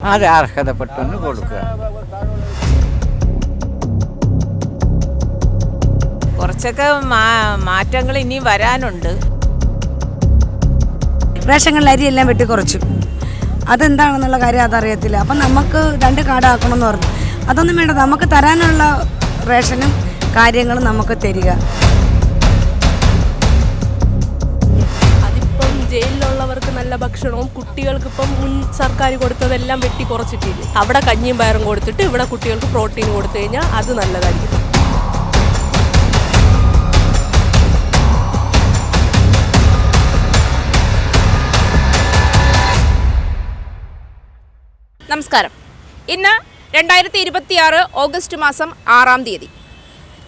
അത് അർഹതപ്പെട്ടൊന്ന് കൊടുക്കുക. കുറച്ചൊക്കെ മാറ്റങ്ങൾ ഇനി വരാനുണ്ട്. റേഷങ്ങളിൽ അരിയെല്ലാം വെട്ടിക്കുറച്ചു. അതെന്താണെന്നുള്ള കാര്യം അതറിയത്തില്ല. അപ്പം നമുക്ക് 2 കാർഡാക്കണമെന്ന് പറഞ്ഞു. അതൊന്നും വേണ്ട, നമുക്ക് തരാനുള്ള റേഷനും കാര്യങ്ങളും നമുക്ക് തരിക. അതിപ്പം ജയിലിലുള്ളവർക്ക് നല്ല ഭക്ഷണവും കുട്ടികൾക്ക് ഇപ്പം മുൻ സർക്കാർ കൊടുത്തതെല്ലാം വെട്ടിക്കുറച്ചിട്ടില്ല. അവിടെ കഞ്ഞിയും പയറും കൊടുത്തിട്ട് ഇവിടെ കുട്ടികൾക്ക് പ്രോട്ടീൻ കൊടുത്തു കഴിഞ്ഞാൽ അത് നല്ലതായിരിക്കും. നമസ്കാരം. ഇന്ന് 2026 ഓഗസ്റ്റ് മാസം 6-ാം തീയതി.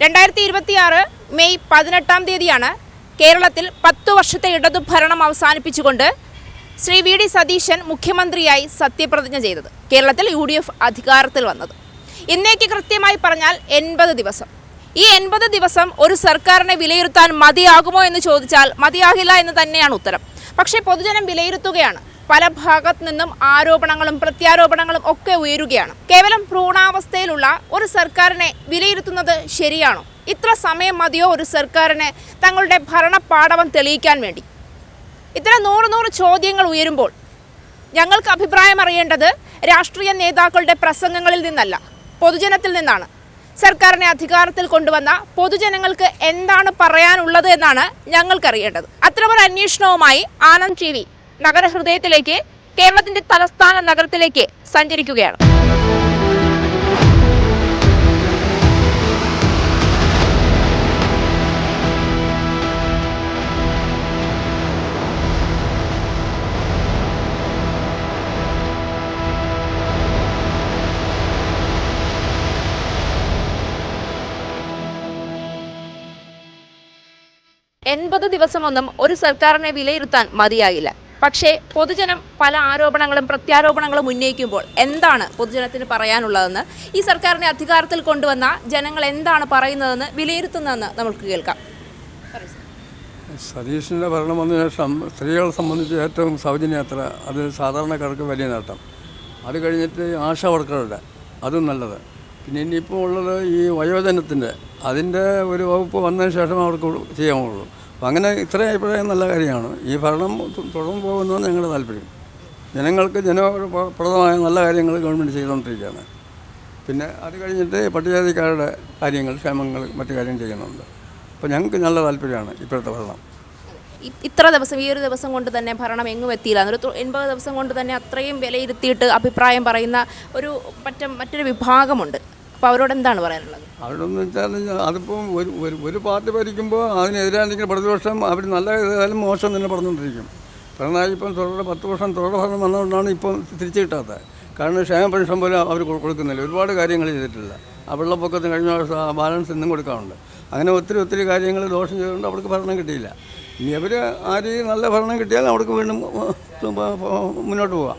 2026 മെയ് 18-ാം തീയതിയാണ് കേരളത്തിൽ 10 വർഷത്തെ ഇടതുഭരണം അവസാനിപ്പിച്ചുകൊണ്ട് ശ്രീ വി.ഡി. സതീശൻ മുഖ്യമന്ത്രിയായി സത്യപ്രതിജ്ഞ ചെയ്തത്. കേരളത്തിൽ UDF അധികാരത്തിൽ വന്നത്. ഇന്നേക്ക് കൃത്യമായി പറഞ്ഞാൽ 80 ദിവസം. ഈ 80 ദിവസം ഒരു സർക്കാരിനെ വിലയിരുത്താൻ മതിയാകുമോ എന്ന് ചോദിച്ചാൽ മതിയാകില്ല എന്ന് തന്നെയാണ് ഉത്തരം. പക്ഷേ പൊതുജനം വിലയിരുത്തുകയാണ്. പല ഭാഗത്തു നിന്നും ആരോപണങ്ങളും പ്രത്യാരോപണങ്ങളും ഒക്കെ ഉയരുകയാണ്. കേവലം ഭ്രൂണാവസ്ഥയിലുള്ള ഒരു സർക്കാരിനെ വിലയിരുത്തുന്നത് ശരിയാണോ? ഇത്ര സമയം മതിയോ ഒരു സർക്കാരിനെ തങ്ങളുടെ ഭരണപാടവം തെളിയിക്കാൻ വേണ്ടി? ഇത്തരം 100 ചോദ്യങ്ങൾ ഉയരുമ്പോൾ ഞങ്ങൾക്ക് അഭിപ്രായം അറിയേണ്ടത് രാഷ്ട്രീയ നേതാക്കളുടെ പ്രസംഗങ്ങളിൽ നിന്നല്ല, പൊതുജനത്തിൽ നിന്നാണ്. സർക്കാരിനെ അധികാരത്തിൽ കൊണ്ടുവന്ന പൊതുജനങ്ങൾക്ക് എന്താണ് പറയാനുള്ളത് എന്നാണ് ഞങ്ങൾക്കറിയേണ്ടത്. അത്തരമൊരു അന്വേഷണവുമായി ആനന്ദ് TV നഗരഹൃദയത്തിലേക്ക്, കേരളത്തിന്റെ തലസ്ഥാന നഗരത്തിലേക്ക് സഞ്ചരിക്കുകയാണ്. എൺപത് ദിവസമൊന്നും ഒരു സർക്കാരിനെ വിലയിരുത്താൻ മതിയാകില്ല. പക്ഷേ പൊതുജനം പല ആരോപണങ്ങളും പ്രത്യാരോപണങ്ങളും ഉന്നയിക്കുമ്പോൾ എന്താണ് പൊതുജനത്തിന് പറയാനുള്ളതെന്ന്, ഈ സർക്കാരിനെ അധികാരത്തിൽ കൊണ്ടുവന്ന ജനങ്ങൾ എന്താണ് പറയുന്നതെന്ന് വിലയിരുത്തുന്നതെന്ന് നമുക്ക് കേൾക്കാം. സതീഷിൻ്റെ ഭരണം വന്ന ശേഷം സ്ത്രീകളെ സംബന്ധിച്ച് ഏറ്റവും സൗജന്യയാത്ര, അത് സാധാരണക്കാർക്ക് വലിയ നേട്ടം. അത് കഴിഞ്ഞിട്ട് ആശാ വർക്കറുടെ അതും നല്ലത്. പിന്നെ ഇനിയിപ്പോൾ ഉള്ളത് ഈ വയോജനത്തിൻ്റെ, അതിൻ്റെ ഒരു വകുപ്പ് വന്നതിന് ശേഷം അവർക്ക് ചെയ്യാമുള്ളൂ. അപ്പം അങ്ങനെ ഇത്രയും അഭിപ്രായം നല്ല കാര്യമാണ്. ഈ ഭരണം തുടർന്ന് പോകുന്നതാണ് ഞങ്ങളുടെ താല്പര്യം. ജനങ്ങൾക്ക് ജനപ്രദമായ നല്ല കാര്യങ്ങൾ ഗവൺമെൻറ് ചെയ്തുകൊണ്ടിരിക്കുകയാണ്. പിന്നെ അത് കഴിഞ്ഞിട്ട് പട്ടികജാതിക്കാരുടെ കാര്യങ്ങൾ, ക്ഷേമങ്ങൾ, മറ്റു കാര്യങ്ങൾ ചെയ്യുന്നുണ്ട്. അപ്പോൾ ഞങ്ങൾക്ക് നല്ല താല്പര്യമാണ് ഇപ്പോഴത്തെ ഭരണം. ഇത്ര ദിവസം, ഈ ഒരു ദിവസം കൊണ്ട് തന്നെ ഭരണം എങ്ങും എത്തിയില്ല. ഒരു 80 ദിവസം കൊണ്ട് തന്നെ അത്രയും വിലയിരുത്തിയിട്ട് അഭിപ്രായം പറയുന്ന മറ്റൊരു വിഭാഗമുണ്ട്. അപ്പോൾ അവരോട് എന്താണ് പറയാനുള്ളത്? അവരോടെന്ന് വെച്ചാൽ അതിപ്പം ഒരു പാർട്ടി ഭരിക്കുമ്പോൾ അതിനെതിരാണെങ്കിൽ പ്രതിപക്ഷം അവർ നല്ല ചെയ്താലും മോശം തന്നെ പറഞ്ഞുകൊണ്ടിരിക്കും. പിണറായി ഇപ്പം 10 വർഷം തുടർ ഭരണം വന്നതുകൊണ്ടാണ് ഇപ്പം തിരിച്ചു കിട്ടാത്തത്. കാരണം ക്ഷേമ പെൻഷൻ പോലും അവർ കൊടുക്കുന്നില്ല. ഒരുപാട് കാര്യങ്ങൾ ചെയ്തിട്ടില്ല. ആ വെള്ളപ്പൊക്കത്തിന് കഴിഞ്ഞ ബാലൻസ് ഇന്നും കൊടുക്കാറുണ്ട്. അങ്ങനെ ഒത്തിരി കാര്യങ്ങൾ ദോഷം ചെയ്തുകൊണ്ട് അവർക്ക് ഭരണം കിട്ടിയില്ല. ഇനി അവർ ആരെയും നല്ല ഭരണം കിട്ടിയാൽ അവർക്ക് വീണ്ടും മുന്നോട്ട് പോകാം.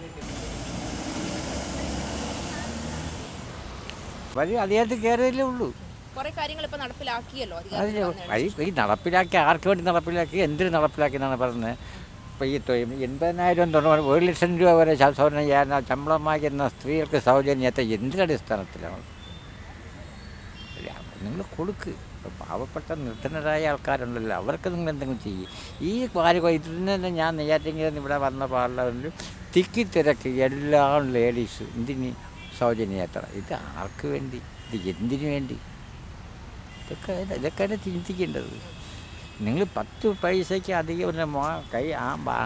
വഴി അദ്ദേഹത്തിൽ കയറിയല്ലേ ഉള്ളൂ. കുറേ കാര്യങ്ങൾ ഇപ്പോൾ നടപ്പിലാക്കിയല്ലോ. ഈ നടപ്പിലാക്കി ആർക്ക് വേണ്ടി നടപ്പിലാക്കി, എന്തിന് നടപ്പിലാക്കി എന്നാണ് പറഞ്ഞത്? ഇപ്പോൾ ഈ 80,000 തൊട്ട് 1 ലക്ഷം രൂപ വരെ സൗജന്യം ചെയ്യാൻ ശമ്പളം വാങ്ങിക്കുന്ന സ്ത്രീകൾക്ക് സൗജന്യത്തെ എന്തിനടിസ്ഥാനത്തിലാണ്? നിങ്ങൾ കൊടുക്ക്. ഇപ്പോൾ പാവപ്പെട്ട നിർധനരായ ആൾക്കാരുണ്ടല്ലോ, അവർക്ക് നിങ്ങൾ എന്തെങ്കിലും ചെയ്യും. ഈ കാര്യം ഇതിന് തന്നെ ഞാൻ നെയ്യാറ്റിങ്കൽ ഇവിടെ വന്ന പാർലമെൻറ്റിൽ തിക്കി എല്ലാം ലേഡീസ് എന്തിന് സൗജന്യയാത്ര? ഇത് ആർക്ക് വേണ്ടി? ഇത് എന്തിനു വേണ്ടി? ഇതൊക്കെയാണ് ചിന്തിക്കേണ്ടത്. നിങ്ങൾ 10 പൈസയ്ക്ക് അധികം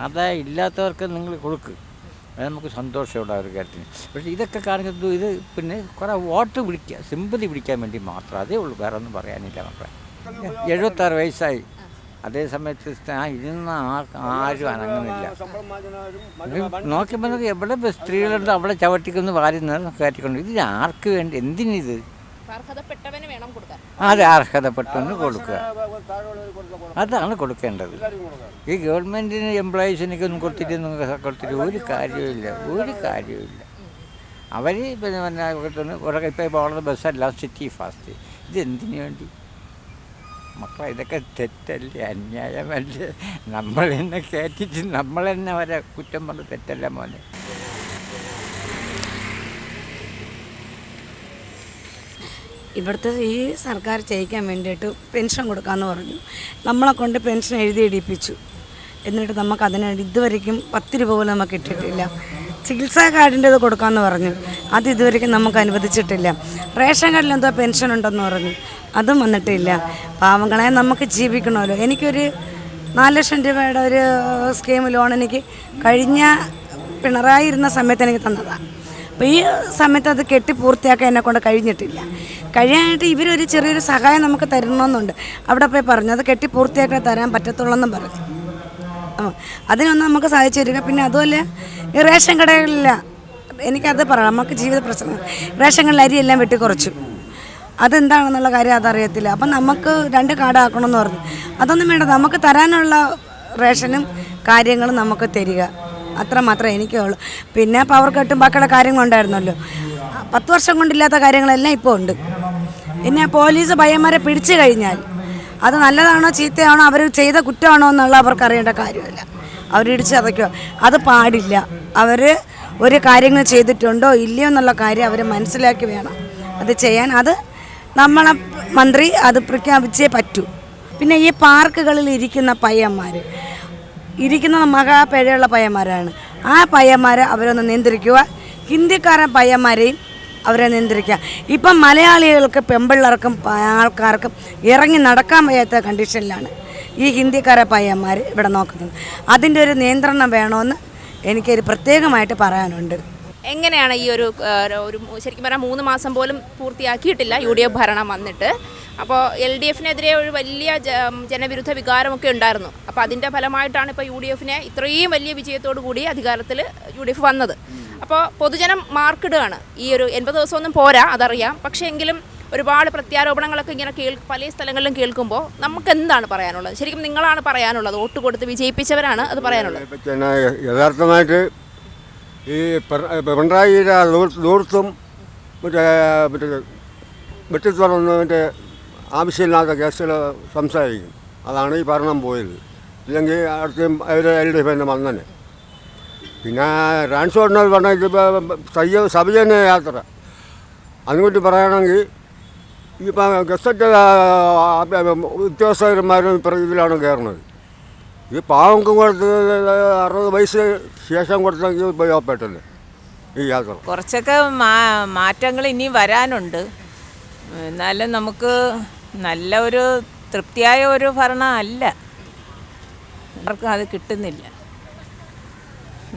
ആദായം ഇല്ലാത്തവർക്ക് നിങ്ങൾ കൊടുക്കുക, അത് നമുക്ക് സന്തോഷമുള്ള ഒരു കാര്യത്തിന്. പക്ഷേ ഇതൊക്കെ കാണിക്കുന്നത് ഇത് പിന്നെ കുറേ വോട്ട് പിടിക്കുക, സിമ്പതി പിടിക്കാൻ വേണ്ടി മാത്രം, അതേ ഉള്ളൂ. വേറെ ഒന്നും പറയാനില്ല മക്കളെ. 76 വയസ്സായി. അതേ സമയത്ത് ഇരുന്ന് ആരും അനങ്ങുന്നില്ല. നോക്കിയപ്പോൾ എവിടെ സ്ത്രീകളുണ്ട് അവിടെ ചവിട്ടിക്കൊന്ന് വാരുന്നത് കയറ്റിക്കൊണ്ട്. ഇത് ആർക്ക് വേണ്ടി? എന്തിനിത്? അത് അർഹതപ്പെട്ടൊന്ന് കൊടുക്കുക, അതാണ് കൊടുക്കേണ്ടത്. ഈ ഗവൺമെൻറ്റിന് എംപ്ലോയീസിനൊന്നും കൊടുത്തിട്ട് ഒരു കാര്യവുമില്ല. അവർ പിന്നെ ഇപ്പോൾ ഉള്ളത് ബസ്സല്ല, സിറ്റി ഫാസ്റ്റ്. ഇതെന്തിനു വേണ്ടി മക്കളെ? ഇതൊക്കെ തെറ്റല്ലേ, അന്യായമല്ലേ? നമ്മൾ തന്നെ കയറ്റിച്ച് നമ്മൾ തന്നെ അവരെ കുറ്റം പറഞ്ഞ് തെറ്റല്ല മോനെ. ഇവിടുത്തെ ഈ സർക്കാർ ചെയ്യിക്കാൻ വേണ്ടിയിട്ട് പെൻഷൻ കൊടുക്കാമെന്ന് പറഞ്ഞു. നമ്മളെ കൊണ്ട് പെൻഷൻ എഴുതിയിടിപ്പിച്ചു. എന്നിട്ട് നമുക്ക് അതിന് ഇതുവരെയ്ക്കും 10 രൂപ പോലും നമുക്ക് കിട്ടിയിട്ടില്ല. ചികിത്സാ കാർഡിൻ്റെ ഇത് കൊടുക്കാമെന്ന് പറഞ്ഞു, അത് ഇതുവരെയ്ക്കും നമുക്ക് അനുവദിച്ചിട്ടില്ല. റേഷൻ കാർഡിൽ എന്തോ പെൻഷൻ ഉണ്ടെന്ന് പറഞ്ഞു, അതും വന്നിട്ടില്ല. പാവങ്ങളെ നമുക്ക് ജീവിക്കണമല്ലോ. എനിക്കൊരു 4 ലക്ഷം രൂപയുടെ ഒരു സ്കീം ലോൺ എനിക്ക് കഴിഞ്ഞ പിണറായി ഇരുന്ന സമയത്ത് എനിക്ക് തന്നതാണ്. അപ്പോൾ ഈ സമയത്ത് അത് കെട്ടി പൂർത്തിയാക്കാൻ എന്നെക്കൊണ്ട് കഴിഞ്ഞിട്ടില്ല. കഴിയാനായിട്ട് ഇവരൊരു ചെറിയൊരു സഹായം നമുക്ക് തരണമെന്നുണ്ട്. അവിടെ പോയി പറഞ്ഞു അത് കെട്ടി പൂർത്തിയാക്കാൻ തരാൻ പറ്റത്തുള്ളെന്നും പറഞ്ഞു. അതിനൊന്നും നമുക്ക് സാധിച്ചു തരിക. പിന്നെ അതുപോലെ ഈ റേഷൻ കടകളില്ല, എനിക്കത് പറയാം. നമുക്ക് ജീവിത പ്രശ്നം, റേഷൻ കടയിൽ അരിയെല്ലാം വെട്ടിക്കുറച്ചു. അതെന്താണെന്നുള്ള കാര്യം അതറിയത്തില്ല. അപ്പം നമുക്ക് 2 കാർഡാക്കണമെന്ന് പറഞ്ഞു. അതൊന്നും വേണ്ട, നമുക്ക് തരാനുള്ള റേഷനും കാര്യങ്ങളും നമുക്ക് തരിക, അത്ര മാത്രമേ എനിക്കുള്ളൂ. പിന്നെ പവർ കട്ടും ബാക്കിയുള്ള കാര്യങ്ങളുണ്ടായിരുന്നല്ലോ. 10 വർഷം കൊണ്ടില്ലാത്ത കാര്യങ്ങളെല്ലാം ഇപ്പോൾ ഉണ്ട്. പിന്നെ പോലീസ് പയ്യന്മാരെ പിടിച്ചു കഴിഞ്ഞാൽ അത് നല്ലതാണോ ചീത്തയാണോ അവർ ചെയ്ത കുറ്റമാണോ എന്നുള്ള അവർക്ക് അറിയേണ്ട കാര്യമില്ല. അവരിടിച്ച് ചതയ്ക്കോ, അത് പാടില്ല. അവർ ഒരു കാര്യങ്ങൾ ചെയ്തിട്ടുണ്ടോ ഇല്ലയോ എന്നുള്ള കാര്യം അവർ മനസ്സിലാക്കി വേണം അത് ചെയ്യാൻ. അത് നമ്മളെ മന്ത്രി അത് പ്രഖ്യാപിച്ചേ പറ്റൂ. പിന്നെ ഈ പാർക്കുകളിൽ ഇരിക്കുന്ന പയ്യന്മാർ ഇരിക്കുന്ന മഹാപേഴയുള്ള പയ്യന്മാരാണ്. ആ പയ്യന്മാരെ അവരൊന്ന് നിയന്ത്രിക്കുക. ഹിന്ദിക്കാരൻ പയ്യന്മാരെയും അവരെ നിയന്ത്രിക്കുക. ഇപ്പം മലയാളികൾക്ക് പെമ്പിള്ളേർക്കും ആൾക്കാർക്കും ഇറങ്ങി നടക്കാൻ വയ്യാത്ത കണ്ടീഷനിലാണ് ഈ ഹിന്ദിക്കാരെ പയ്യന്മാർ ഇവിടെ നോക്കുന്നത്. അതിൻ്റെ ഒരു നിയന്ത്രണം വേണമെന്ന് എനിക്കൊരു പ്രത്യേകമായിട്ട് പറയാനുണ്ട്. എങ്ങനെയാണ് ഈ ഒരു ശരിക്കും പറഞ്ഞാൽ 3 മാസം പോലും പൂർത്തിയാക്കിയിട്ടില്ല UDF ഭരണം വന്നിട്ട്. അപ്പോൾ LDFനെതിരെ ഒരു വലിയ ജനവിരുദ്ധ വികാരമൊക്കെ ഉണ്ടായിരുന്നു. അപ്പോൾ അതിൻ്റെ ഫലമായിട്ടാണ് ഇപ്പോൾ UDFനെ ഇത്രയും വലിയ വിജയത്തോടു കൂടി അധികാരത്തിൽ UDF വന്നത്. അപ്പോൾ പൊതുജനം മാർക്കിടുകയാണ്. ഈ ഒരു 80 ദിവസമൊന്നും പോരാ, അതറിയാം. പക്ഷേ എങ്കിലും ഒരുപാട് പ്രത്യാരോപണങ്ങളൊക്കെ ഇങ്ങനെ പല സ്ഥലങ്ങളിലും കേൾക്കുമ്പോൾ നമുക്ക് എന്താണ് പറയാനുള്ളത്? ശരിക്കും നിങ്ങളാണ് പറയാനുള്ളത്, വോട്ട് കൊടുത്ത് വിജയിപ്പിച്ചവരാണ് അത് പറയാനുള്ളത്. പിന്നെ യഥാർത്ഥമായിട്ട് ഈ പിണറായിയുടെ ദൂർത്തും മറ്റേ വെട്ടിത്തുറന്ന് മറ്റേ ആവശ്യമില്ലാത്ത കേസുകൾ സംസാരിക്കും. അതാണ് ഈ ഭരണം പോയത്. ഇല്ലെങ്കിൽ അടുത്തും അവർ LDF തന്നെ വന്നനെ. പിന്നെ ട്രാൻസ്പോർട്ടിന് പറഞ്ഞാൽ ഇതിപ്പോൾ സൗജന്യ യാത്ര അതുകൊണ്ട് പറയുകയാണെങ്കിൽ ഇപ്പം ഗസറ്റ് ഉദ്യോഗസ്ഥന്മാരും ഇപ്പം ഇതിലാണ് കയറുന്നത്. ഈ പാവങ്ങൾക്ക് കൊടുത്ത് 60 വയസ്സ് ശേഷം കൊടുത്തെങ്കിൽ ഉപയോഗപ്പെട്ടല്ലേ ഈ യാത്ര. കുറച്ചൊക്കെ മാറ്റങ്ങൾ ഇനി വരാനുണ്ട്. എന്നാലും നമുക്ക് നല്ല ഒരു തൃപ്തിയായ ഒരു ഭരണം അല്ല, ആർക്കും അത് കിട്ടുന്നില്ല.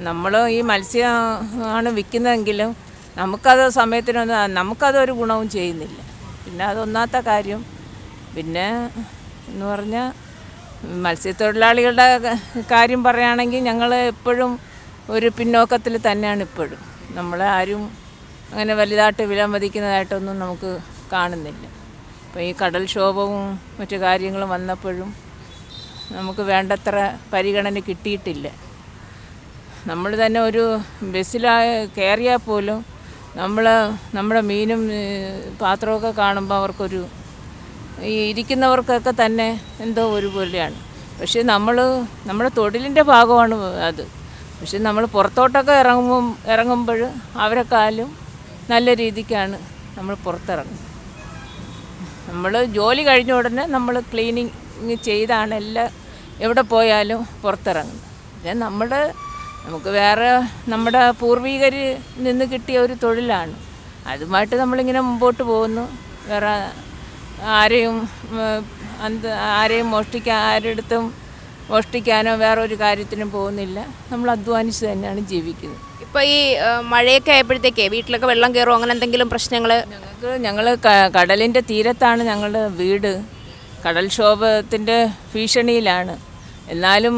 നമ്മൾ ഈ മത്സ്യമാണ് വിൽക്കുന്നതെങ്കിലും നമുക്കത് സമയത്തിനൊന്നും നമുക്കതൊരു ഗുണവും ചെയ്യുന്നില്ല. പിന്നെ അതൊന്നാത്ത കാര്യം. പിന്നെ എന്ന് പറഞ്ഞാൽ മത്സ്യത്തൊഴിലാളികളുടെ കാര്യം പറയുകയാണെങ്കിൽ ഞങ്ങൾ എപ്പോഴും ഒരു പിന്നോക്കത്തിൽ തന്നെയാണ് ഇപ്പോഴും. നമ്മളെ ആരും അങ്ങനെ വലുതായിട്ട് വിലമതിക്കുന്നതായിട്ടൊന്നും നമുക്ക് കാണുന്നില്ല. അപ്പോൾ ഈ കടൽക്ഷോഭവും മറ്റു കാര്യങ്ങളും വന്നപ്പോഴും നമുക്ക് വേണ്ടത്ര പരിഗണന കിട്ടിയിട്ടില്ല. നമ്മൾ തന്നെ ഒരു ബസ്സിൽ കയറിയാൽ പോലും നമ്മുടെ മീനും പാത്രമൊക്കെ കാണുമ്പോൾ അവർക്കൊരു ഈ ഇരിക്കുന്നവർക്കൊക്കെ തന്നെ എന്തോ ഒരു പോലെയാണ്. പക്ഷേ നമ്മുടെ തൊഴിലിൻ്റെ ഭാഗമാണ് അത്. പക്ഷെ നമ്മൾ പുറത്തോട്ടൊക്കെ ഇറങ്ങുമ്പോൾ അവരെക്കാളും നല്ല രീതിക്കാണ് നമ്മൾ പുറത്തിറങ്ങുന്നത്. നമ്മൾ ജോലി കഴിഞ്ഞ ഉടനെ നമ്മൾ ക്ലീനിങ് ചെയ്താണ് എല്ലാം എവിടെ പോയാലും പുറത്തിറങ്ങുന്നത്. പിന്നെ നമുക്ക് വേറെ നമ്മുടെ പൂർവികരിൽ നിന്ന് കിട്ടിയ ഒരു തൊഴിലാണ്. അതുമായിട്ട് നമ്മളിങ്ങനെ മുമ്പോട്ട് പോകുന്നു. വേറെ ആരെയും ആരുടെടുത്തും മോഷ്ടിക്കാനോ വേറെ ഒരു കാര്യത്തിനും പോകുന്നില്ല. നമ്മൾ അധ്വാനിച്ച് തന്നെയാണ് ജീവിക്കുന്നത്. ഇപ്പോൾ ഈ മഴയൊക്കെ ആയപ്പോഴത്തേക്കേ വീട്ടിലൊക്കെ വെള്ളം കയറുമോ അങ്ങനെ എന്തെങ്കിലും പ്രശ്നങ്ങൾ? ഞങ്ങൾ കടലിൻ്റെ തീരത്താണ് ഞങ്ങളുടെ വീട്. കടൽക്ഷോഭത്തിൻ്റെ ഭീഷണിയിലാണ്. എന്നാലും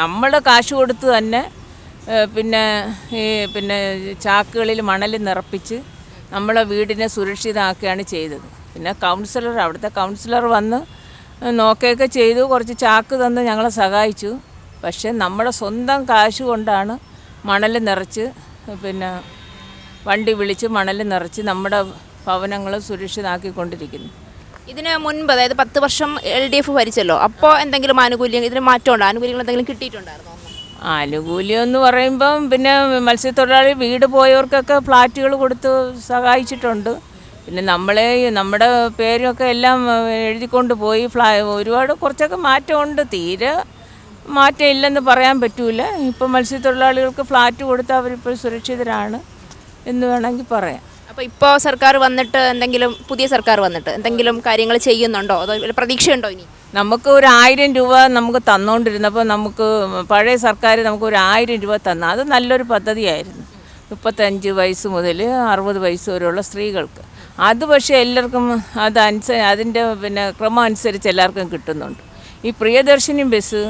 നമ്മൾ കാശ് കൊടുത്ത് തന്നെ പിന്നെ ചാക്കുകളിൽ മണൽ നിറപ്പിച്ച് നമ്മളെ വീടിനെ സുരക്ഷിതമാക്കുകയാണ് ചെയ്തത്. പിന്നെ അവിടുത്തെ കൗൺസിലർ വന്ന് നോക്കുകയൊക്കെ ചെയ്തു, കുറച്ച് ചാക്ക് തന്ന് ഞങ്ങളെ സഹായിച്ചു. പക്ഷേ നമ്മുടെ സ്വന്തം കാശ് കൊണ്ടാണ് മണൽ നിറച്ച് പിന്നെ വണ്ടി വിളിച്ച് മണൽ നിറച്ച് നമ്മുടെ ഭവനങ്ങൾ സുരക്ഷിതമാക്കിക്കൊണ്ടിരിക്കുന്നു. ഇതിന് മുൻപ് അതായത് 10 വർഷം LDF ഭരിച്ചല്ലോ, അപ്പോൾ എന്തെങ്കിലും ആനുകൂല്യം ഇതിന് മാറ്റമുണ്ടോ? ആനുകൂല്യങ്ങൾ എന്തെങ്കിലും കിട്ടിയിട്ടുണ്ടായിരുന്നോ? ആനുകൂല്യം എന്ന് പറയുമ്പം പിന്നെ മത്സ്യത്തൊഴിലാളി വീട് പോയവർക്കൊക്കെ ഫ്ലാറ്റുകൾ കൊടുത്ത് സഹായിച്ചിട്ടുണ്ട്. പിന്നെ നമ്മുടെ പേരൊക്കെ എല്ലാം എഴുതിക്കൊണ്ട് പോയി ഒരുപാട് കുറച്ചൊക്കെ മാറ്റമുണ്ട്. തീരെ മാറ്റം ഇല്ലെന്ന് പറയാൻ പറ്റൂല. ഇപ്പം മത്സ്യത്തൊഴിലാളികൾക്ക് ഫ്ലാറ്റ് കൊടുത്ത് അവരിപ്പോൾ സുരക്ഷിതരാണ് എന്ന് വേണമെങ്കിൽ പറയാം. അപ്പോൾ ഇപ്പോൾ സർക്കാർ വന്നിട്ട് പുതിയ സർക്കാർ വന്നിട്ട് എന്തെങ്കിലും കാര്യങ്ങൾ ചെയ്യുന്നുണ്ടോ, അതോ പ്രതീക്ഷയുണ്ടോ ഇനി? നമുക്ക് ഒരു 1000 രൂപ നമുക്ക് തന്നുകൊണ്ടിരുന്നപ്പോൾ നമുക്ക് പഴയ സർക്കാർ നമുക്ക് ഒരു 1000 രൂപ തന്ന അത് നല്ലൊരു പദ്ധതിയായിരുന്നു. 35 വയസ്സ് മുതൽ 60 വയസ്സ് വരെയുള്ള സ്ത്രീകൾക്ക്. അത് പക്ഷേ എല്ലാവർക്കും അതിൻ്റെ ക്രമം അനുസരിച്ച് എല്ലാവർക്കും കിട്ടുന്നുണ്ട്. ഈ പ്രിയദർശിനി ബസ്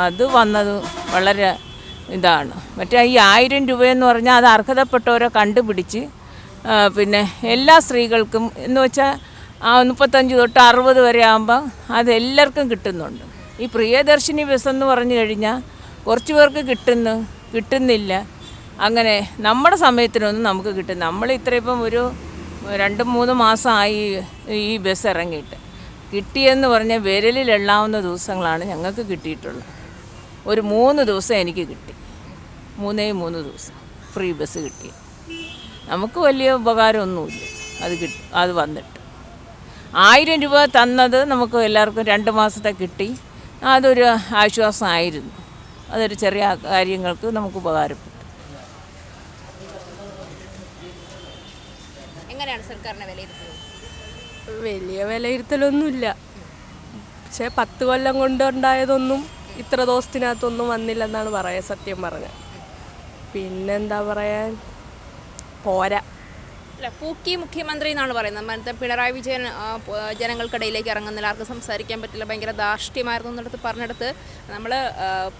അത് വന്നത് വളരെ ഇതാണ്. മറ്റേ ഈ 1000 രൂപയെന്ന് പറഞ്ഞാൽ അത് അർഹതപ്പെട്ടവരെ കണ്ടുപിടിച്ച് എല്ലാ സ്ത്രീകൾക്കും എന്ന് വെച്ചാൽ 35 തൊട്ട് 60 വരെ ആകുമ്പോൾ അത് എല്ലാവർക്കും കിട്ടുന്നുണ്ട്. ഈ പ്രിയദർശിനി ബസ് എന്ന് പറഞ്ഞു കഴിഞ്ഞാൽ കുറച്ച് പേർക്ക് കിട്ടുന്നില്ല. അങ്ങനെ നമ്മുടെ സമയത്തിനൊന്നും നമുക്ക് കിട്ടും. നമ്മൾ ഇപ്പം ഒരു 2-3 മാസമായി ഈ ബസ് ഇറങ്ങിയിട്ട്. കിട്ടിയെന്ന് പറഞ്ഞാൽ വിരലിൽ എണ്ണാവുന്ന ദിവസങ്ങളാണ് ഞങ്ങൾക്ക് കിട്ടിയിട്ടുള്ളത്. ഒരു 3 ദിവസം എനിക്ക് കിട്ടി. 3 ദിവസം ഫ്രീ ബസ് കിട്ടി. നമുക്ക് വലിയ ഉപകാരമൊന്നുമില്ല അത് വന്നിട്ട്. 1000 രൂപ തന്നത് നമുക്ക് എല്ലാവർക്കും 2 മാസത്തെ കിട്ടി. അതൊരു ആശ്വാസമായിരുന്നു. അതൊരു ചെറിയ കാര്യങ്ങൾക്ക് നമുക്ക് ഉപകാരപ്പെട്ടു. എങ്ങനെയാണ് സർക്കാരിനെ വിലയിരുത്തുന്നത്? വലിയ വിലയിരുത്തലൊന്നുമില്ല. പക്ഷേ 10 കൊല്ലം കൊണ്ടുണ്ടായതൊന്നും ഇത്ര ദിവസത്തിനകത്തൊന്നും വന്നില്ലെന്നാണ് പറയാൻ സത്യം പറഞ്ഞത്. പിന്നെന്താ പറയാൻ, പോരാ. അല്ല, പൂക്കി മുഖ്യമന്ത്രി എന്നാണ് പറയുന്നത്. മറ്റേ പിണറായി വിജയൻ ജനങ്ങൾക്കിടയിലേക്ക് ഇറങ്ങുന്നില്ല, ആർക്കും സംസാരിക്കാൻ പറ്റില്ല, ഭയങ്കര ധാർഷ്ട്യമായിരുന്നു എന്നിടത്ത് പറഞ്ഞെടുത്ത് നമ്മൾ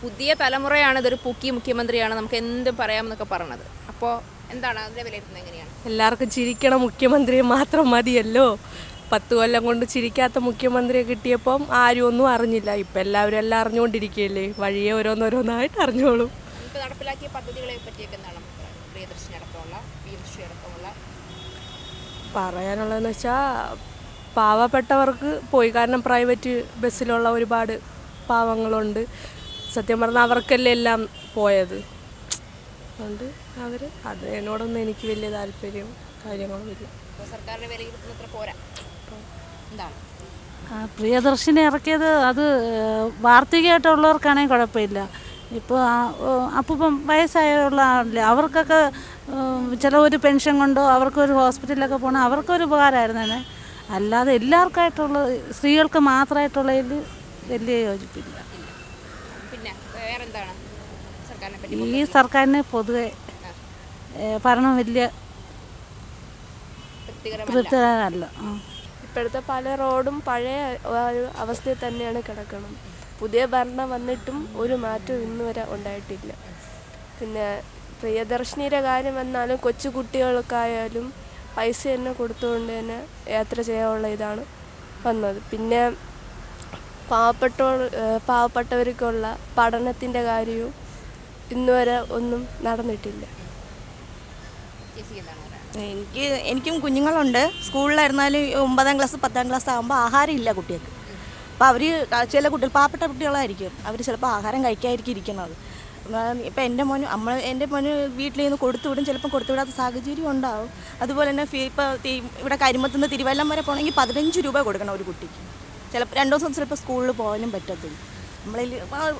പുതിയ തലമുറയാണ് ഇതൊരു പൂക്കി മുഖ്യമന്ത്രിയാണ്, നമുക്ക് എന്ത് പറയാമെന്നൊക്കെ പറഞ്ഞത്. അപ്പോൾ എന്താണ് അതിനെ വിലയിരുത്തുന്നത്? എങ്ങനെയാണ്? എല്ലാവർക്കും ചിരിക്കണ മുഖ്യമന്ത്രിയെ മാത്രം മതിയല്ലോ. 10 കൊല്ലം കൊണ്ട് ചിരിക്കാത്ത മുഖ്യമന്ത്രിയെ കിട്ടിയപ്പം ആരും ഒന്നും അറിഞ്ഞില്ല. ഇപ്പം എല്ലാവരും എല്ലാം അറിഞ്ഞുകൊണ്ടിരിക്കുകയല്ലേ, വഴിയെ ഓരോന്നോരോന്നായിട്ട് അറിഞ്ഞോളും. ഇപ്പോൾ നടപ്പിലാക്കിയ പദ്ധതികളെ പറ്റിയൊക്കെ എന്താണ് പ്രിയദർശിനി അടക്കമുള്ള PMC അടക്കമുള്ള പറയാനുള്ളതെന്ന് വെച്ചാൽ പാവപ്പെട്ടവർക്ക് പോയി. കാരണം പ്രൈവറ്റ് ബസ്സിലുള്ള ഒരുപാട് പാവങ്ങളുണ്ട്. സത്യം പറഞ്ഞാൽ അവർക്കല്ലേ എല്ലാം പോയത്. അതുകൊണ്ട് അതിനോടൊന്നും എനിക്ക് വലിയ താല്പര്യം കാര്യങ്ങളൊന്നുമില്ല. സർക്കാരിനെ വിലയിരുത്തുന്നത്ര പോരാ. എന്താണ് പ്രിയദർശിനി ഇറക്കിയത്? അത് വാർത്തകമായിട്ടുള്ളവർക്കാണെങ്കിൽ കുഴപ്പമില്ല. ഇപ്പോൾ അപ്പം വയസ്സായുള്ള ആളില്ലേ, അവർക്കൊക്കെ ഒരു പെൻഷൻ കൊണ്ടോ അവർക്കൊരു ഹോസ്പിറ്റലിലൊക്കെ പോകണം, അവർക്കൊരു ഉപകാരമായിരുന്നു. അല്ലാതെ എല്ലാവർക്കായിട്ടുള്ള സ്ത്രീകൾക്ക് മാത്രമായിട്ടുള്ളതിൽ വലിയ യോജിപ്പില്ല. പിന്നെ വേറെന്താണ് സർക്കാരിനെ പറ്റി? ഈ സർക്കാരിന് പൊതുവെ ഭരണം വലിയ തൃപ്തികരമല്ല. ഇപ്പോഴത്തെ പല റോഡും പഴയ ഒരു അവസ്ഥയിൽ തന്നെയാണ് കിടക്കണം. പുതിയ ഭരണം വന്നിട്ടും ഒരു മാറ്റവും ഇന്ന് വരെ ഉണ്ടായിട്ടില്ല. പിന്നെ പ്രിയദർശിനിയുടെ കാര്യം വന്നാലും കൊച്ചു കുട്ടികൾക്കായാലും പൈസ തന്നെ കൊടുത്തുകൊണ്ട് തന്നെ യാത്ര ചെയ്യാനുള്ള ഇതാണ് വന്നത്. പിന്നെ പാവപ്പെട്ടവർക്കുള്ള പഠനത്തിൻ്റെ കാര്യവും ഇന്നുവരെ ഒന്നും നടന്നിട്ടില്ല. എനിക്കും കുഞ്ഞുങ്ങളുണ്ട്. സ്കൂളിലായിരുന്നാലും 9ാം ക്ലാസ് 10ാം ക്ലാസ് ആകുമ്പോൾ ആഹാരം ഇല്ല കുട്ടികൾക്ക്. അപ്പോൾ അവർ ചില കുട്ടികൾ പാവപ്പെട്ട കുട്ടികളായിരിക്കും, അവർ ചിലപ്പോൾ ആഹാരം കഴിക്കാതിരിക്കും ഇരിക്കുന്നത്. ഇപ്പം എൻ്റെ മോന് വീട്ടിൽ നിന്ന് കൊടുത്തുവിടും, ചിലപ്പം കൊടുത്തുവിടാത്ത സാഹചര്യം ഉണ്ടാവും. അതുപോലെ തന്നെ ഇപ്പോൾ ഇവിടെ കരിമത്തുനിന്ന് തിരുവല്ലം വരെ പോകണമെങ്കിൽ 15 രൂപ കൊടുക്കണം ഒരു കുട്ടിക്ക്. ചിലപ്പോൾ 2 ദിവസം ചിലപ്പോൾ സ്കൂളിൽ പോകാനും പറ്റത്തില്ല. നമ്മളിൽ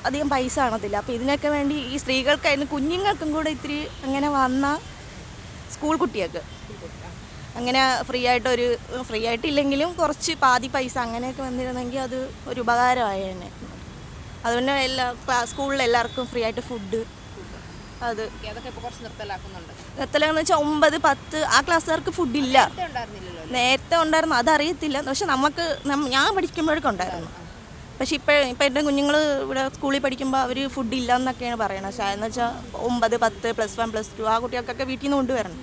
അധികം പൈസ കാണത്തില്ല. അപ്പോൾ ഇതിനൊക്കെ വേണ്ടി ഈ സ്ത്രീകൾക്കായിരുന്നു കുഞ്ഞുങ്ങൾക്കും കൂടെ ഇത്തിരി അങ്ങനെ വന്ന സ്കൂൾ കുട്ടികൾക്ക് അങ്ങനെ ഫ്രീ ആയിട്ടില്ലെങ്കിലും കുറച്ച് പാതി പൈസ അങ്ങനെയൊക്കെ വന്നിരുന്നെങ്കിൽ അത് ഒരു ഉപകാരമായേനെ. അതുകൊണ്ട് സ്കൂളിൽ എല്ലാവർക്കും ഫ്രീ ആയിട്ട് ഫുഡ് അതൊക്കെ ഇപ്പോൾ കുറച്ച് നിർത്തലാന്ന് വെച്ചാൽ 9, 10 ആ ക്ലാസ്സുകാർക്ക് ഫുഡില്ല. നേരത്തെ ഉണ്ടായിരുന്നു, അതറിയത്തില്ല. പക്ഷെ ഞാൻ പഠിക്കുമ്പോഴൊക്കെ ഉണ്ടായിരുന്നു. പക്ഷെ ഇപ്പം എൻ്റെ കുഞ്ഞുങ്ങൾ ഇവിടെ സ്കൂളിൽ പഠിക്കുമ്പോൾ അവർ ഫുഡില്ല എന്നൊക്കെയാണ് പറയണത്. പക്ഷേ എന്ന് വെച്ചാൽ 9, 10, +1, +2 ആ കുട്ടികൾക്കൊക്കെ വീട്ടിൽ നിന്ന് കൊണ്ടുവരണം.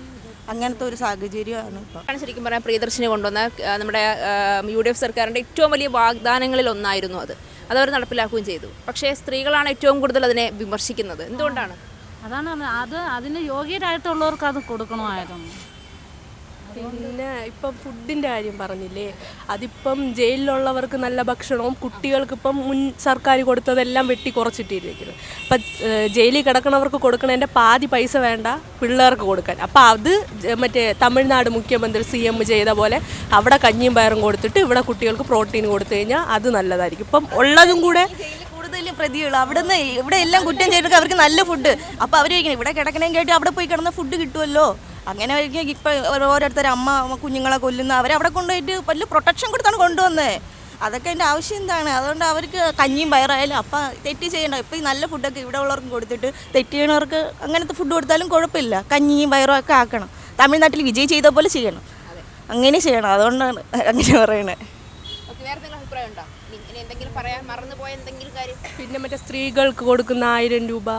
അങ്ങനത്തെ ഒരു സാഹചര്യമാണ് ഇപ്പോൾ. ശരിക്കും പറയാൻ പ്രിയദർശിനി കൊണ്ടുവന്ന നമ്മുടെ UDF സർക്കാരിൻ്റെ ഏറ്റവും വലിയ വാഗ്ദാനങ്ങളിൽ ഒന്നായിരുന്നു അതവർ നടപ്പിലാക്കുകയും ചെയ്തു. പക്ഷേ സ്ത്രീകളാണ് ഏറ്റവും കൂടുതൽ അതിനെ വിമർശിക്കുന്നത്. എന്തുകൊണ്ടാണ്? അതിന് യോഗ്യരായിട്ടുള്ളവർക്ക് അത് കൊടുക്കണമായിരുന്നു. പിന്നെ ഇപ്പം ഫുഡിൻ്റെ കാര്യം പറഞ്ഞില്ലേ, അതിപ്പം ജയിലിലുള്ളവർക്ക് നല്ല ഭക്ഷണവും കുട്ടികൾക്കിപ്പം മുൻ സർക്കാർ കൊടുത്തതെല്ലാം വെട്ടി കുറച്ചിട്ടിരിക്കുന്നത്. അപ്പം ജയിലിൽ കിടക്കണവർക്ക് കൊടുക്കണതിൻ്റെ പാതി പൈസ വേണ്ട പിള്ളേർക്ക് കൊടുക്കാൻ. അപ്പം അത് മറ്റേ തമിഴ്നാട് മുഖ്യമന്ത്രി CM ചെയ്ത പോലെ അവിടെ കഞ്ഞിയും പയറും കൊടുത്തിട്ട് ഇവിടെ കുട്ടികൾക്ക് പ്രോട്ടീൻ കൊടുത്തു കഴിഞ്ഞാൽ അത് നല്ലതായിരിക്കും. ഇപ്പം ഉള്ളതും കൂടെ കൂടുതൽ പ്രതികൾ അവിടുന്ന് ഇവിടെ എല്ലാം കുറ്റം ചെയ്തിട്ട് അവർക്ക് നല്ല ഫുഡ്. അപ്പോൾ അവർ ഇവിടെ കിടക്കണമെങ്കിൽ അവിടെ പോയി കിടന്ന ഫുഡ് കിട്ടുമല്ലോ. അങ്ങനെ ആയിരിക്കും ഇപ്പം ഓരോരുത്തർ അമ്മ കുഞ്ഞുങ്ങളെ കൊല്ലുന്ന അവരവിടെ കൊണ്ടുപോയിട്ട് വലിയ പ്രൊട്ടക്ഷൻ കൊടുത്താണ് കൊണ്ടുവന്നത്. അതൊക്കെ അതിൻ്റെ ആവശ്യം എന്താണ്? അതുകൊണ്ട് അവർക്ക് കഞ്ഞിയും പയറായാലും അപ്പം തെറ്റ് ചെയ്യണ്ട. ഇപ്പം ഈ നല്ല ഫുഡൊക്കെ ഇവിടെ ഉള്ളവർക്ക് കൊടുത്തിട്ട് തെറ്റ് ചെയ്യണവർക്ക് അങ്ങനത്തെ ഫുഡ് കൊടുത്താലും കുഴപ്പമില്ല. കഞ്ഞിയും പയറും ഒക്കെ ആക്കണം. തമിഴ്നാട്ടിൽ വിജയ് ചെയ്ത പോലെ ചെയ്യണം. അങ്ങനെ ചെയ്യണം. അതുകൊണ്ടാണ് അങ്ങനെ പറയണേ. പിന്നെ മറ്റേ സ്ത്രീകൾക്ക് കൊടുക്കുന്ന 1000 രൂപ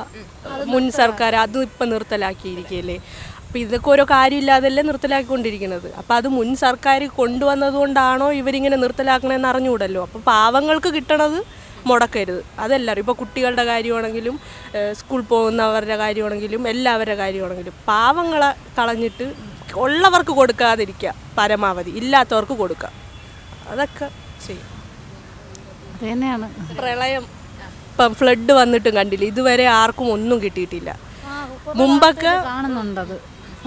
മുൻ സർക്കാർ അതും ഇപ്പം നിർത്തലാക്കിയിരിക്കുകയല്ലേ. അപ്പോൾ ഇതൊക്കെ ഓരോ കാര്യമില്ലാതല്ലേ നിർത്തലാക്കിക്കൊണ്ടിരിക്കുന്നത്. അപ്പോൾ അത് മുൻ സർക്കാർ കൊണ്ടുവന്നതുകൊണ്ടാണോ ഇവരിങ്ങനെ നിർത്തലാക്കണമെന്ന് അറിഞ്ഞുകൂടല്ലോ. അപ്പോൾ പാവങ്ങൾക്ക് കിട്ടണത് മുടക്കരുത്. അതെല്ലാവരും ഇപ്പോൾ കുട്ടികളുടെ കാര്യമാണെങ്കിലും സ്കൂൾ പോകുന്നവരുടെ കാര്യമാണെങ്കിലും എല്ലാവരുടെ കാര്യമാണെങ്കിലും പാവങ്ങളെ കളഞ്ഞിട്ട് ഉള്ളവർക്ക് കൊടുക്കാതിരിക്കുക, പരമാവധി ഇല്ലാത്തവർക്ക് കൊടുക്കുക. അതൊക്കെ ചെയ്യും. അത് തന്നെയാണ്. പ്രളയം ഇപ്പം ഫ്ലഡ് വന്നിട്ടും കണ്ടില്ല, ഇതുവരെ ആർക്കും ഒന്നും കിട്ടിയിട്ടില്ല. മുമ്പൊക്കെ കാണുന്നുണ്ടത്.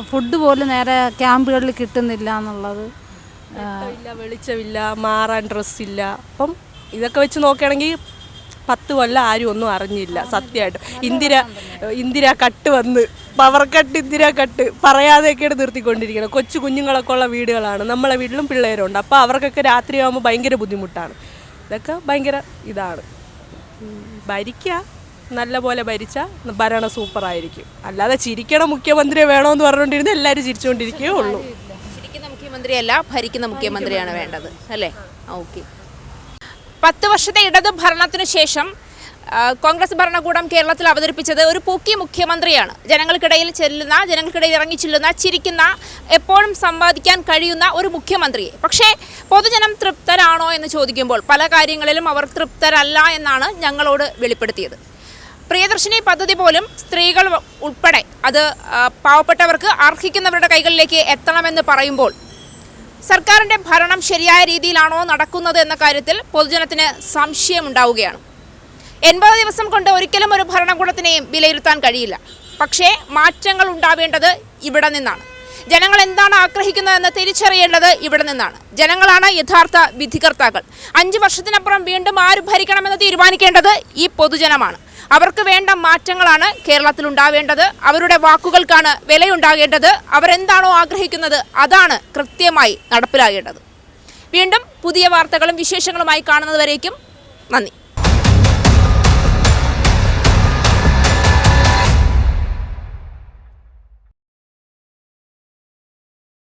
ഫുഡ് പോലും നേരെ ക്യാമ്പുകളിൽ കിട്ടുന്നില്ല എന്നുള്ളത്. വെളിച്ചമില്ല, മാറാൻ ഡ്രസ്സില്ല. അപ്പം ഇതൊക്കെ വെച്ച് നോക്കുകയാണെങ്കിൽ 10 കൊല്ലം ആരും ഒന്നും അറിഞ്ഞില്ല സത്യമായിട്ട്. ഇന്ദിര കട്ട് വന്ന് പവർ കട്ട്, ഇന്ദിര കട്ട് പറയാതെയൊക്കെയാണ് നിർത്തിക്കൊണ്ടിരിക്കുന്നത്. കൊച്ചു കുഞ്ഞുങ്ങളൊക്കെ ഉള്ള വീടുകളാണ്. നമ്മളെ വീട്ടിലും പിള്ളേരുണ്ട്. അപ്പോൾ അവർക്കൊക്കെ രാത്രിയാകുമ്പോൾ ഭയങ്കര ബുദ്ധിമുട്ടാണ്. ഇതൊക്കെ ഭയങ്കര ഇതാണ്. ഭരിക്കുക, നല്ല പോലെ ഭരിച്ചാൽ ഭരണം സൂപ്പറായിരിക്കും. അല്ലാതെ ചിരിക്കണ മുഖ്യമന്ത്രിയെ വേണമെന്ന് പറഞ്ഞുകൊണ്ടിരുന്ന എല്ലാവരും ചിരിച്ചുകൊണ്ടിരിക്കുകയേ ഉള്ളൂ. ചിരിക്കുന്ന മുഖ്യമന്ത്രിയല്ല, ഭരിക്കുന്ന മുഖ്യമന്ത്രിയാണ് വേണ്ടത് അല്ലേ? ഓക്കെ. 10 വർഷത്തെ ഇടതു ഭരണത്തിനു ശേഷം കോൺഗ്രസ് ഭരണകൂടം കേരളത്തിൽ അവതരിപ്പിച്ചത് ഒരു പൂക്കി മുഖ്യമന്ത്രിയാണ്. ജനങ്ങൾക്കിടയിൽ ചെല്ലുന്ന, ജനങ്ങൾക്കിടയിൽ ഇറങ്ങി ചെല്ലുന്ന, ചിരിക്കുന്ന, എപ്പോഴും സമ്പാദിക്കാൻ കഴിയുന്ന ഒരു മുഖ്യമന്ത്രിയെ. പക്ഷേ പൊതുജനം തൃപ്തരാണോ എന്ന് ചോദിക്കുമ്പോൾ പല കാര്യങ്ങളിലും അവർ തൃപ്തരല്ല എന്നാണ് ഞങ്ങളോട് വെളിപ്പെടുത്തിയത്. പ്രിയദർശിനി പദ്ധതി പോലും സ്ത്രീകൾ ഉൾപ്പെടെ അത് പാവപ്പെട്ടവർക്ക് അർഹിക്കുന്നവരുടെ കൈകളിലേക്ക് എത്തണമെന്ന് പറയുമ്പോൾ സർക്കാരിൻ്റെ ഭരണം ശരിയായ രീതിയിലാണോ നടക്കുന്നത് എന്ന കാര്യത്തിൽ പൊതുജനത്തിന് സംശയമുണ്ടാവുകയാണ്. 80 ദിവസം കൊണ്ട് ഒരിക്കലും ഒരു ഭരണകൂടത്തിനെയും വിലയിരുത്താൻ കഴിയില്ല. പക്ഷേ മാറ്റങ്ങൾ ഉണ്ടാവേണ്ടത് ഇവിടെ നിന്നാണ്. ജനങ്ങൾ എന്താണ് ആഗ്രഹിക്കുന്നതെന്ന് തിരിച്ചറിയേണ്ടത് ഇവിടെ നിന്നാണ്. ജനങ്ങളാണ് യഥാർത്ഥ വിധികർത്താക്കൾ. 5 വർഷത്തിനപ്പുറം വീണ്ടും ആര് ഭരിക്കണമെന്ന് തീരുമാനിക്കേണ്ടത് ഈ പൊതുജനമാണ്. അവർക്ക് വേണ്ട മാറ്റങ്ങളാണ് കേരളത്തിൽ ഉണ്ടാവേണ്ടത്. അവരുടെ വാക്കുകൾക്കാണ് വിലയുണ്ടാകേണ്ടത്. അവരെന്താണോ ആഗ്രഹിക്കുന്നത് അതാണ് കൃത്യമായി നടപ്പിലാകേണ്ടത്. വീണ്ടും പുതിയ വാർത്തകളും വിശേഷങ്ങളുമായി കാണുന്നതുവരേക്കും നന്ദി.